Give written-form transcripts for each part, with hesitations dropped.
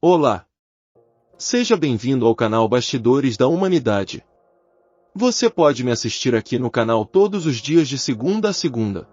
Olá! Seja bem-vindo ao canal Bastidores da Humanidade. Você pode me assistir aqui no canal todos os dias de segunda a segunda.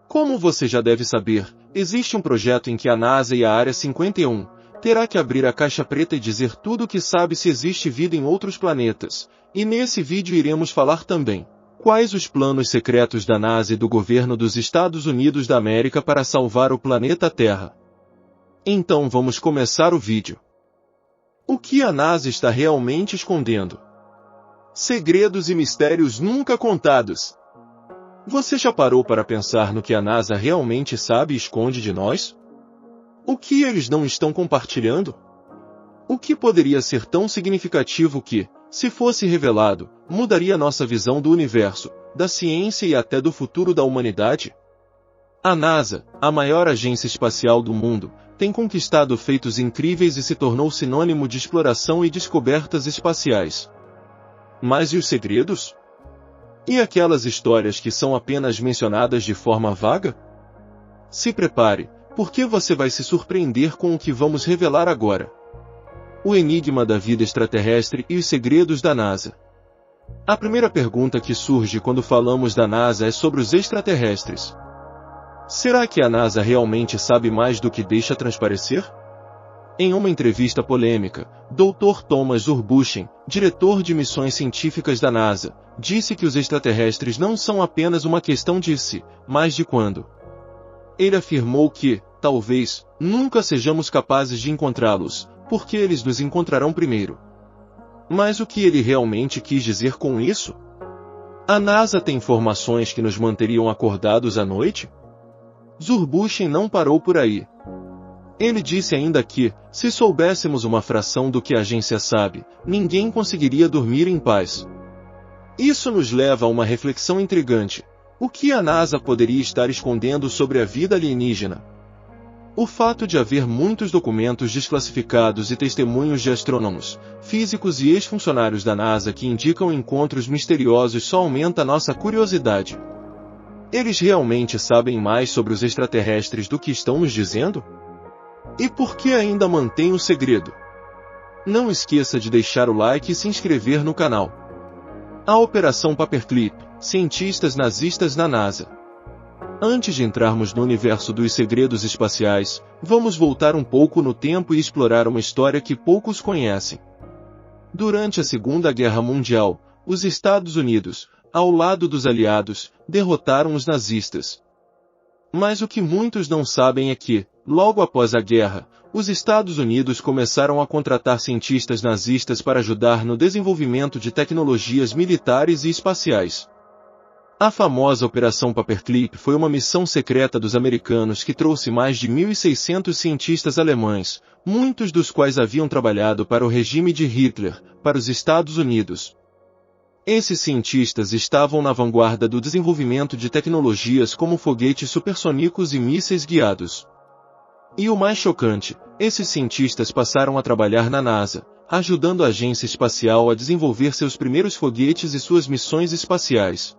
Como você já deve saber, existe um projeto em que a NASA e a Área 51 terá que abrir a caixa preta e dizer tudo o que sabe se existe vida em outros planetas, e nesse vídeo iremos falar também quais os planos secretos da NASA e do governo dos Estados Unidos da América para salvar o planeta Terra. Então vamos começar o vídeo. O que a NASA está realmente escondendo? Segredos e mistérios nunca contados. Você já parou para pensar no que a NASA realmente sabe e esconde de nós? O que eles não estão compartilhando? O que poderia ser tão significativo que, se fosse revelado, mudaria nossa visão do universo, da ciência e até do futuro da humanidade? A NASA, a maior agência espacial do mundo, tem conquistado feitos incríveis e se tornou sinônimo de exploração e descobertas espaciais. Mas e os segredos? E aquelas histórias que são apenas mencionadas de forma vaga? Se prepare, porque você vai se surpreender com o que vamos revelar agora. O enigma da vida extraterrestre e os segredos da NASA. A primeira pergunta que surge quando falamos da NASA é sobre os extraterrestres. Será que a NASA realmente sabe mais do que deixa transparecer? Em uma entrevista polêmica, Dr. Thomas Urbushin, diretor de missões científicas da NASA, disse que os extraterrestres não são apenas uma questão de se, mas de quando. Ele afirmou que, talvez, nunca sejamos capazes de encontrá-los, porque eles nos encontrarão primeiro. Mas o que ele realmente quis dizer com isso? A NASA tem informações que nos manteriam acordados à noite? Urbushin não parou por aí. Ele disse ainda que, se soubéssemos uma fração do que a agência sabe, ninguém conseguiria dormir em paz. Isso nos leva a uma reflexão intrigante. O que a NASA poderia estar escondendo sobre a vida alienígena? O fato de haver muitos documentos desclassificados e testemunhos de astrônomos, físicos e ex-funcionários da NASA que indicam encontros misteriosos só aumenta nossa curiosidade. Eles realmente sabem mais sobre os extraterrestres do que estão nos dizendo? E por que ainda mantêm o segredo? Não esqueça de deixar o like e se inscrever no canal. A Operação Paperclip, cientistas nazistas na NASA. Antes de entrarmos no universo dos segredos espaciais, vamos voltar um pouco no tempo e explorar uma história que poucos conhecem. Durante a Segunda Guerra Mundial, os Estados Unidos, ao lado dos aliados, derrotaram os nazistas. Mas o que muitos não sabem é que, logo após a guerra, os Estados Unidos começaram a contratar cientistas nazistas para ajudar no desenvolvimento de tecnologias militares e espaciais. A famosa Operação Paperclip foi uma missão secreta dos americanos que trouxe mais de 1.600 cientistas alemães, muitos dos quais haviam trabalhado para o regime de Hitler, para os Estados Unidos. Esses cientistas estavam na vanguarda do desenvolvimento de tecnologias como foguetes supersônicos e mísseis guiados. E o mais chocante, esses cientistas passaram a trabalhar na NASA, ajudando a agência espacial a desenvolver seus primeiros foguetes e suas missões espaciais.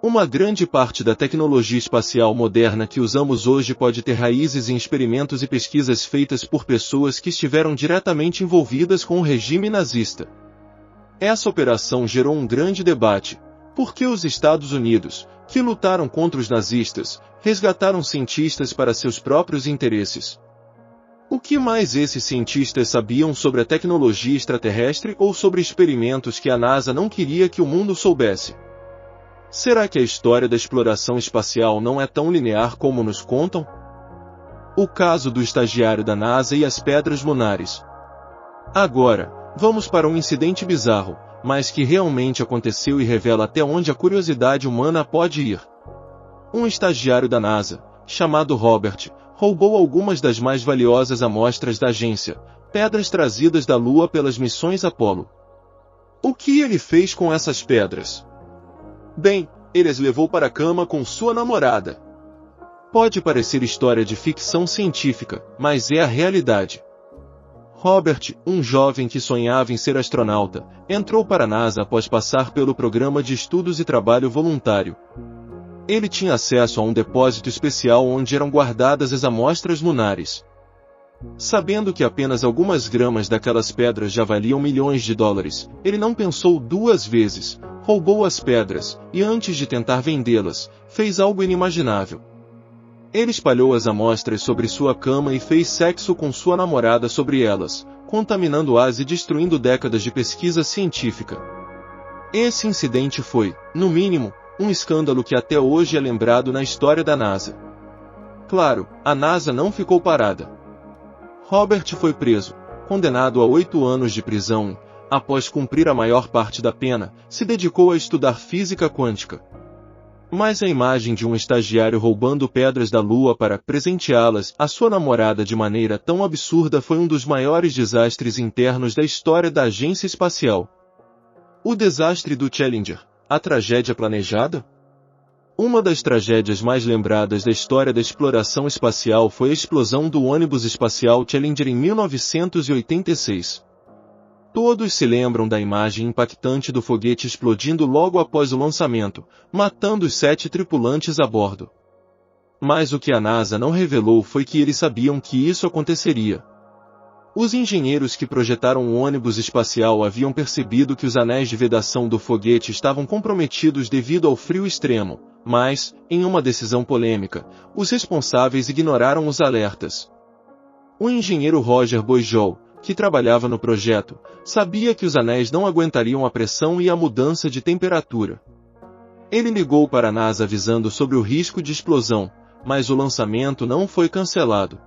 Uma grande parte da tecnologia espacial moderna que usamos hoje pode ter raízes em experimentos e pesquisas feitas por pessoas que estiveram diretamente envolvidas com o regime nazista. Essa operação gerou um grande debate. Por que os Estados Unidos, que lutaram contra os nazistas, resgataram cientistas para seus próprios interesses? O que mais esses cientistas sabiam sobre a tecnologia extraterrestre ou sobre experimentos que a NASA não queria que o mundo soubesse? Será que a história da exploração espacial não é tão linear como nos contam? O caso do estagiário da NASA e as pedras lunares. Agora, vamos para um incidente bizarro, mas que realmente aconteceu e revela até onde a curiosidade humana pode ir. Um estagiário da NASA, chamado Robert, roubou algumas das mais valiosas amostras da agência, pedras trazidas da Lua pelas missões Apollo. O que ele fez com essas pedras? Bem, ele as levou para a cama com sua namorada. Pode parecer história de ficção científica, mas é a realidade. Robert, um jovem que sonhava em ser astronauta, entrou para a NASA após passar pelo programa de estudos e trabalho voluntário. Ele tinha acesso a um depósito especial onde eram guardadas as amostras lunares. Sabendo que apenas algumas gramas daquelas pedras já valiam milhões de dólares, ele não pensou duas vezes, roubou as pedras, e antes de tentar vendê-las, fez algo inimaginável. Ele espalhou as amostras sobre sua cama e fez sexo com sua namorada sobre elas, contaminando-as e destruindo décadas de pesquisa científica. Esse incidente foi, no mínimo, um escândalo que até hoje é lembrado na história da NASA. Claro, a NASA não ficou parada. Robert foi preso, condenado a 8 anos de prisão e, após cumprir a maior parte da pena, se dedicou a estudar física quântica. Mas a imagem de um estagiário roubando pedras da Lua para presenteá-las à sua namorada de maneira tão absurda foi um dos maiores desastres internos da história da agência espacial. O desastre do Challenger, a tragédia planejada? Uma das tragédias mais lembradas da história da exploração espacial foi a explosão do ônibus espacial Challenger em 1986. Todos se lembram da imagem impactante do foguete explodindo logo após o lançamento, matando os 7 tripulantes a bordo. Mas o que a NASA não revelou foi que eles sabiam que isso aconteceria. Os engenheiros que projetaram o ônibus espacial haviam percebido que os anéis de vedação do foguete estavam comprometidos devido ao frio extremo, mas, em uma decisão polêmica, os responsáveis ignoraram os alertas. O engenheiro Roger Boisjol, que trabalhava no projeto, sabia que os anéis não aguentariam a pressão e a mudança de temperatura. Ele ligou para a NASA avisando sobre o risco de explosão, mas o lançamento não foi cancelado.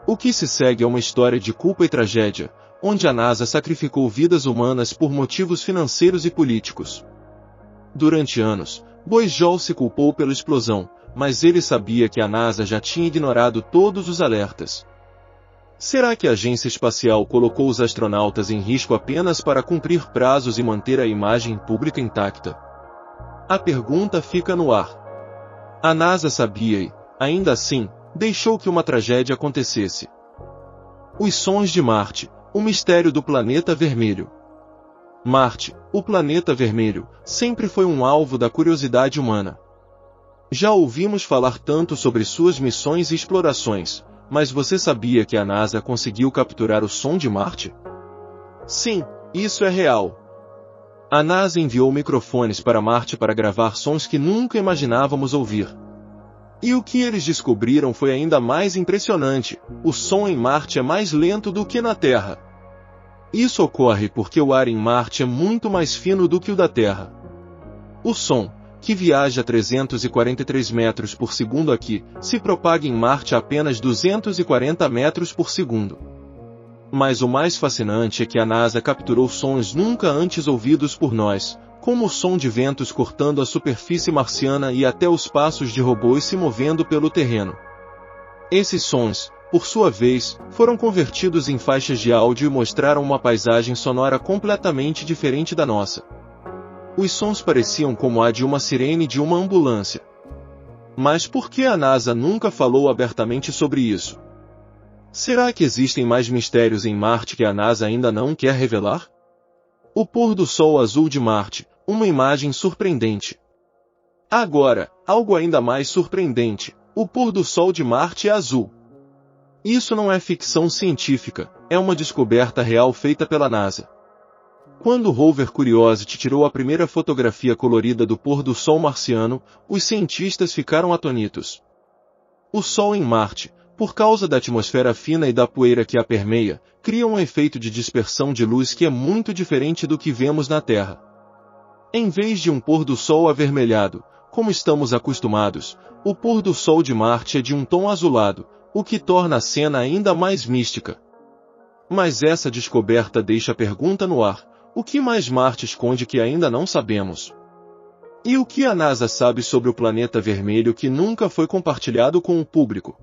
O que se segue é uma história de culpa e tragédia, onde a NASA sacrificou vidas humanas por motivos financeiros e políticos. Durante anos, Boisjol se culpou pela explosão, mas ele sabia que a NASA já tinha ignorado todos os alertas. Será que a agência espacial colocou os astronautas em risco apenas para cumprir prazos e manter a imagem pública intacta? A pergunta fica no ar. A NASA sabia e, ainda assim, deixou que uma tragédia acontecesse. Os sons de Marte, o mistério do planeta vermelho. Marte, o planeta vermelho, sempre foi um alvo da curiosidade humana. Já ouvimos falar tanto sobre suas missões e explorações, mas você sabia que a NASA conseguiu capturar o som de Marte? Sim, isso é real. A NASA enviou microfones para Marte para gravar sons que nunca imaginávamos ouvir. E o que eles descobriram foi ainda mais impressionante: o som em Marte é mais lento do que na Terra. Isso ocorre porque o ar em Marte é muito mais fino do que o da Terra. O som, que viaja a 343 metros por segundo aqui, se propaga em Marte a apenas 240 metros por segundo. Mas o mais fascinante é que a NASA capturou sons nunca antes ouvidos por nós, como o som de ventos cortando a superfície marciana e até os passos de robôs se movendo pelo terreno. Esses sons, por sua vez, foram convertidos em faixas de áudio e mostraram uma paisagem sonora completamente diferente da nossa. Os sons pareciam como a de uma sirene de uma ambulância. Mas por que a NASA nunca falou abertamente sobre isso? Será que existem mais mistérios em Marte que a NASA ainda não quer revelar? O pôr do sol azul de Marte, uma imagem surpreendente. Agora, algo ainda mais surpreendente: o pôr do sol de Marte é azul. Isso não é ficção científica, é uma descoberta real feita pela NASA. Quando o rover Curiosity tirou a primeira fotografia colorida do pôr do sol marciano, os cientistas ficaram atônitos. O Sol em Marte, por causa da atmosfera fina e da poeira que a permeia, cria um efeito de dispersão de luz que é muito diferente do que vemos na Terra. Em vez de um pôr do sol avermelhado, como estamos acostumados, o pôr do sol de Marte é de um tom azulado, o que torna a cena ainda mais mística. Mas essa descoberta deixa a pergunta no ar: o que mais Marte esconde que ainda não sabemos? E o que a NASA sabe sobre o planeta vermelho que nunca foi compartilhado com o público?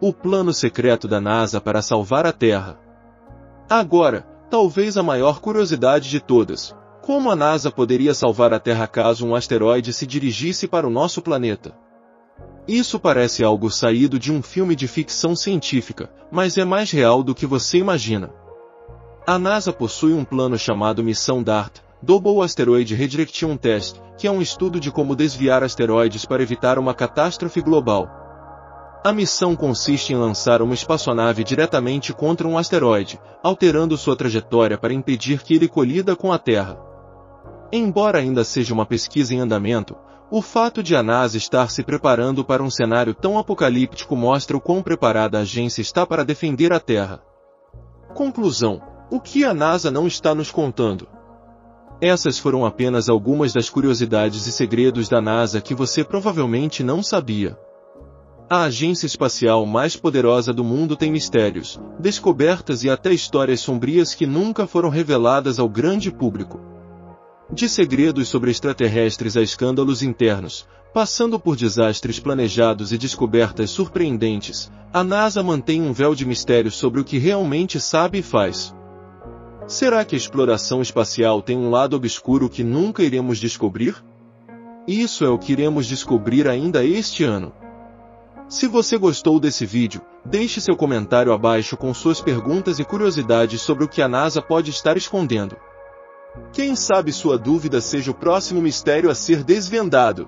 O plano secreto da NASA para salvar a Terra. Agora, talvez a maior curiosidade de todas: como a NASA poderia salvar a Terra caso um asteroide se dirigisse para o nosso planeta? Isso parece algo saído de um filme de ficção científica, mas é mais real do que você imagina. A NASA possui um plano chamado Missão DART, Double Asteroid Redirection Test, que é um estudo de como desviar asteroides para evitar uma catástrofe global. A missão consiste em lançar uma espaçonave diretamente contra um asteroide, alterando sua trajetória para impedir que ele colida com a Terra. Embora ainda seja uma pesquisa em andamento, o fato de a NASA estar se preparando para um cenário tão apocalíptico mostra o quão preparada a agência está para defender a Terra. Conclusão: o que a NASA não está nos contando? Essas foram apenas algumas das curiosidades e segredos da NASA que você provavelmente não sabia. A agência espacial mais poderosa do mundo tem mistérios, descobertas e até histórias sombrias que nunca foram reveladas ao grande público. De segredos sobre extraterrestres a escândalos internos, passando por desastres planejados e descobertas surpreendentes, a NASA mantém um véu de mistério sobre o que realmente sabe e faz. Será que a exploração espacial tem um lado obscuro que nunca iremos descobrir? Isso é o que iremos descobrir ainda este ano. Se você gostou desse vídeo, deixe seu comentário abaixo com suas perguntas e curiosidades sobre o que a NASA pode estar escondendo. Quem sabe sua dúvida seja o próximo mistério a ser desvendado.